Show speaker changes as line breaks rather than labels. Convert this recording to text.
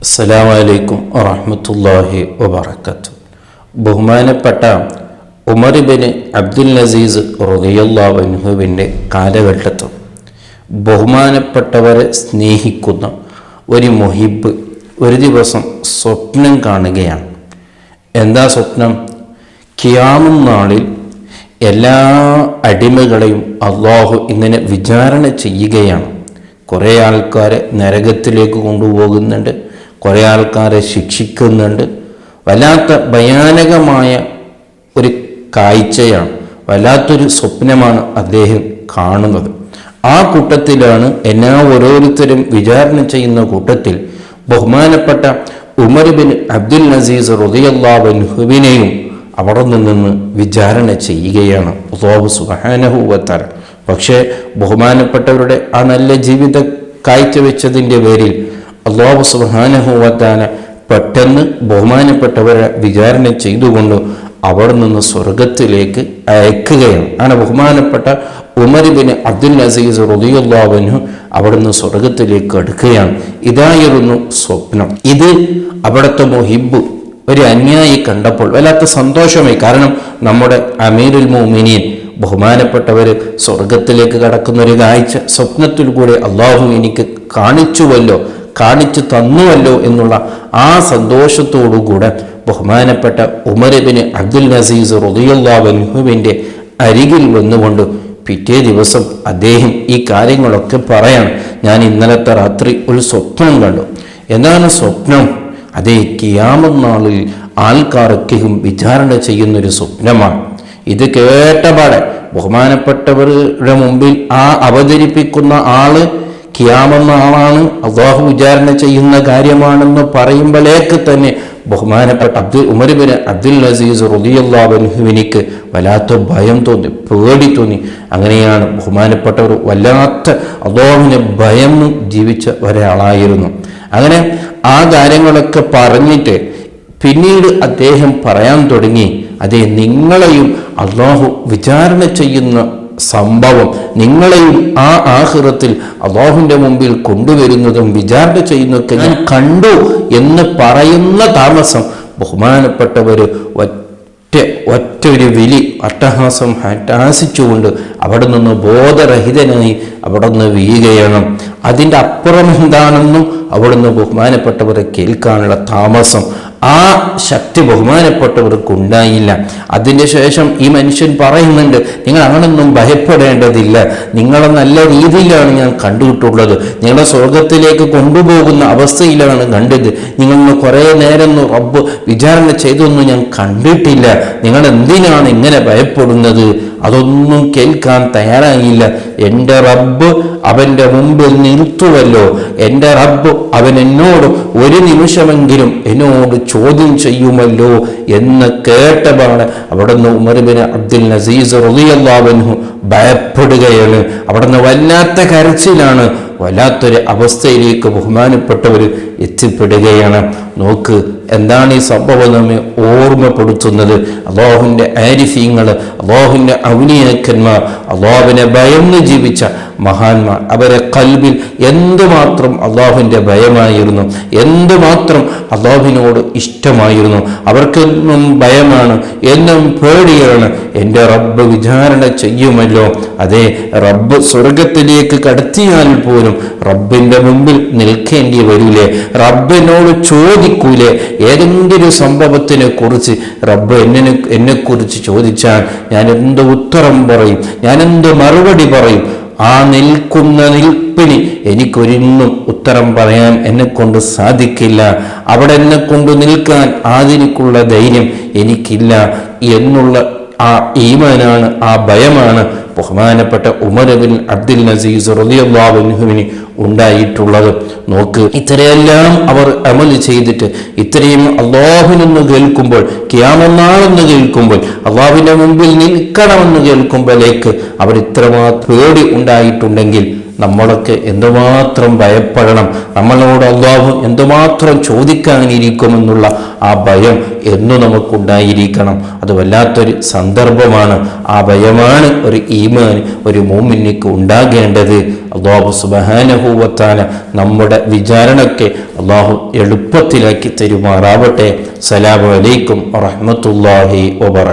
അസ്സലാമു അലൈക്കും വറഹ്മത്തുള്ളാഹി വബറകാതുഹു. ബഹുമാനപ്പെട്ട ഉമർ ഇബ്നു അബ്ദുൽ അസീസ് റളിയല്ലാഹു അൻഹുവിൻ്റെ കാലഘട്ടത്തിൽ ബഹുമാനപ്പെട്ടവരെ സ്നേഹിക്കുന്ന ഒരു മുഹിബ് ഒരു ദിവസം സ്വപ്നം കാണുകയാണ്. എന്താ സ്വപ്നം? ഖിയാമത്ത് നാളിൽ എല്ലാ അടിമകളെയും അള്ളാഹു ഇങ്ങനെ വിചാരണ ചെയ്യുകയാണ്. കുറേ ആൾക്കാരെ നരകത്തിലേക്ക് കൊണ്ടുപോകുന്നുണ്ട്, കുറേ ആൾക്കാരെ ശിക്ഷിക്കുന്നുണ്ട്. വല്ലാത്ത ഭയാനകമായ ഒരു കാഴ്ചയാണ്, വല്ലാത്തൊരു സ്വപ്നമാണ് അദ്ദേഹം കാണുന്നത്. ആ കൂട്ടത്തിലാണ് ഓരോരുത്തരും വിചാരണ ചെയ്യുന്ന കൂട്ടത്തിൽ ബഹുമാനപ്പെട്ട ഉമർ ഇബ്നു അബ്ദുൽ അസീസ് റളിയല്ലാഹു അൻഹുവിനെയും അവിടെ നിന്ന് വിചാരണ ചെയ്യുകയാണ് അല്ലാഹു സുബ്ഹാനഹു വ തആല. പക്ഷേ ബഹുമാനപ്പെട്ടവരുടെ ആ നല്ല ജീവിത കാഴ്ചവെച്ചതിൻ്റെ പേരിൽ അല്ലാഹു സുബ്ഹാനഹു വ തആല പെട്ടെന്ന് ബഹുമാനപ്പെട്ടവരെ വിചാരണ ചെയ്തുകൊണ്ട് അവിടെ നിന്ന് സ്വർഗത്തിലേക്ക് അയക്കുകയാണ്. അങ്ങനെ ബഹുമാനപ്പെട്ട ഉമർ ഇബ്നു അബ്ദുൽ അസീസ് റളിയല്ലാഹു അൻഹു അവിടുന്ന് സ്വർഗത്തിലേക്ക് അടുക്കുകയാണ്. ഇതായിരുന്നു സ്വപ്നം. ഇത് അവിടുത്തെ മുഹിബ് ഒരു അന്യായി കണ്ടപ്പോൾ വല്ലാത്ത സന്തോഷമായി. കാരണം നമ്മുടെ അമീറുൽ മുഅ്മിനീൻ ബഹുമാനപ്പെട്ടവർ സ്വർഗത്തിലേക്ക് കടക്കുന്ന ഒരു കാഴ്ച സ്വപ്നത്തിൽ കൂടെ അള്ളാഹു എനിക്ക് കാണിച്ചു തന്നുവല്ലോ എന്നുള്ള ആ സന്തോഷത്തോടുകൂടെ ബഹുമാനപ്പെട്ട ഉമർ ഇബ്നു അബ്ദുൽ അസീസ് റളിയല്ലാഹു അൻഹുവിൻ്റെ അരികിൽ വന്നുകൊണ്ട് പിറ്റേ ദിവസം അദ്ദേഹം ഈ കാര്യങ്ങളൊക്കെ പറയാണ്. ഞാൻ ഇന്നലത്തെ രാത്രി ഒരു സ്വപ്നം കണ്ടു. എന്താണ് സ്വപ്നം? അതേ ഖിയാമത്ത് നാളിൽ ആൾക്കാരൊക്കെയും വിചാരണ ചെയ്യുന്നൊരു സ്വപ്നമാണ്. ഇത് കേട്ടപാടെ ബഹുമാനപ്പെട്ടവരുടെ മുമ്പിൽ അവതരിപ്പിക്കുന്ന ആള് ഖിയാമത്ത് നാളാണ്, അല്ലാഹു വിചാരണ ചെയ്യുന്ന കാര്യമാണെന്ന് പറയുമ്പോഴേക്ക് തന്നെ ബഹുമാനപ്പെട്ട ഉമർ ഇബ്നു അബ്ദുൽ അസീസ് റളിയല്ലാഹു അൻഹുവിനിക്ക് വല്ലാത്ത ഭയം തോന്നി, പേടി തോന്നി. അങ്ങനെയാണ് ബഹുമാനപ്പെട്ടവർ വല്ലാത്ത അല്ലാഹുവിനെ ഭയം ജീവിച്ച ഒരാളായിരുന്നു. അങ്ങനെ ആ കാര്യങ്ങളൊക്കെ പറഞ്ഞിട്ട് പിന്നീട് അദ്ദേഹം പറയാൻ തുടങ്ങി, അതെ നിങ്ങളെയും അല്ലാഹു വിചാരണ ചെയ്യുന്ന സംഭവം, നിങ്ങളെയും ആ ആഖിറത്തിൽ അല്ലാഹുവിൻ്റെ മുമ്പിൽ കൊണ്ടുവരുന്നതും വിചാരണ ചെയ്യുന്നതൊക്കെ ഞാൻ കണ്ടു എന്ന് പറയുന്ന താമസം ബഹുമാനപ്പെട്ടവർ ഒറ്റ ഒരു വിളി അട്ടഹാസം അട്ടഹാസിച്ചുകൊണ്ട് അവിടെ നിന്ന് ബോധരഹിതനായി അവിടെ നിന്ന് വീഴുകയാണ്. അതിൻ്റെ അപ്പുറം എന്താണെന്നും അവിടുന്ന് ബഹുമാനപ്പെട്ടവരെ കേൾക്കാനുള്ള താമസം, ആ ശക്തി ബഹുമാനപ്പെട്ടവർക്ക് ഉണ്ടായില്ല. അതിൻ്റെ ശേഷം ഈ മനുഷ്യൻ പറയുന്നുണ്ട്, നിങ്ങൾ അങ്ങനൊന്നും ഭയപ്പെടേണ്ടതില്ല, നിങ്ങളെ നല്ല രീതിയിലാണ് ഞാൻ കണ്ടുകിട്ടുള്ളത്, നിങ്ങളെ സ്വർഗത്തിലേക്ക് കൊണ്ടുപോകുന്ന അവസ്ഥയിലാണ് കണ്ടത്, നിങ്ങളൊന്ന് കുറേ നേരം റബ്ബ് വിചാരണ ചെയ്തൊന്നും ഞാൻ കണ്ടിട്ടില്ല, നിങ്ങൾ എന്തിനാണ് ഇങ്ങനെ ഭയപ്പെടുന്നത്? അതൊന്നും കേൾക്കാൻ തയ്യാറായില്ല. എൻ്റെ റബ്ബ് അവൻ്റെ മുമ്പിൽ നിർത്തുവല്ലോ, എൻ്റെ റബ്ബ് അവൻ എന്നോട് ഒരു നിമിഷമെങ്കിലും എന്നോട് ചോദ്യം ചെയ്യുമല്ലോ എന്ന് കേട്ടപാട് അവിടുന്ന് ഉമർ ഇബ്നു അബ്ദുൽ അസീസ് റളിയല്ലാഹു അൻഹു ഭയപ്പെടുകയാണ്. അവിടുന്ന് വല്ലാത്ത കരച്ചിലാണ്, വല്ലാത്തൊരു അവസ്ഥയിലേക്ക് ബഹുമാനപ്പെട്ടവർ എത്തിപ്പെടുകയാണ്. നോക്ക്, എന്താണ് ഈ സംഭവം നമ്മെ ഓർമ്മപ്പെടുത്തുന്നത്? അല്ലാഹുവിൻ്റെ ആരിഫീങ്ങൾ, അല്ലാഹുവിൻ്റെ ഔലിയാക്കന്മാർ, അല്ലാഹുവിനെ ഭയന്ന് ജീവിച്ച മഹാന്മാർ, അവരെ ഖൽബിൽ എന്തുമാത്രം അല്ലാഹുവിൻ്റെ ഭയമായിരുന്നു, എന്തുമാത്രം അല്ലാഹുവിനോട് ഇഷ്ടമായിരുന്നു. അവർക്കെന്നും ഭയമാണ്, എന്നും പേടിയാണ്. എൻ്റെ റബ്ബ് വിചാരണ ചെയ്യുമല്ലോ, അതേ റബ്ബ് സ്വർഗത്തിലേക്ക് കടത്തിയാൽ പോലും റബ്ബിൻ്റെ മുമ്പിൽ നിൽക്കേണ്ടി വരൂലേ, റബ്ബിനോട് ചോദിക്കൂലേ? ഏതെങ്കിലും സംഭവത്തിനെ കുറിച്ച് റബ്ബ് എന്നെക്കുറിച്ച് ചോദിച്ചാൽ ഞാൻ എന്ത് ഉത്തരം പറയും, ഞാൻ എന്ത് മറുപടി പറയും? ആ നിൽക്കുന്ന നിൽപ്പിന് എനിക്കൊരിന്നും ഉത്തരം പറയാൻ എന്നെക്കൊണ്ട് സാധിക്കില്ല. അവിടെ എന്നെക്കൊണ്ട് നിൽക്കാൻ ആദിനിക്കുള്ള ധൈര്യം എനിക്കില്ല എന്നുള്ള ആ ഈമാനാണ്, ആ ഭയമാണ് ബഹുമാനപ്പെട്ട ഉമർ ഇബ്നു അബ്ദുൽ അസീസ് റളിയല്ലാഹു അൻഹുവിന് ഉണ്ടായിട്ടുള്ളത്. നോക്ക്, ഇത്രയെല്ലാം അവർ അമൽ ചെയ്തിട്ട് ഇത്രയും അല്ലാഹുവിനെന്ന് കേൾക്കുമ്പോൾ, ഖിയാമത്ത് നാളെന്ന് കേൾക്കുമ്പോൾ, അല്ലാഹുവിൻ്റെ മുമ്പിൽ നിൽക്കണമെന്ന് കേൾക്കുമ്പോഴേക്ക് അവർ ഇത്രമാത്രം പേടി ഉണ്ടായിട്ടുണ്ടെങ്കിൽ നമ്മളൊക്കെ എന്തുമാത്രം ഭയപ്പെടണം, നമ്മളോട് അല്ലാഹു എന്തുമാത്രം ചോദിക്കാനിരിക്കുമെന്നുള്ള ആ ഭയം എന്നു നമുക്കുണ്ടായിരിക്കണം. അത് വല്ലാത്തൊരു സന്ദർഭമാണ്. ആ ഭയമാണ് ഒരു ഈമാൻ, ഒരു മുഅ്മിനിക്ക് ഉണ്ടാകേണ്ടത്. അല്ലാഹു സുബ്ഹാനഹു വ തആല നമ്മുടെ വിചാരണയ്ക്ക് അല്ലാഹു എളുപ്പത്തിലാക്കി തരുമാറാവട്ടെ. അസ്സലാമു അലൈക്കും വറഹ്മത്തുള്ളാഹി വബറകാതുഹു.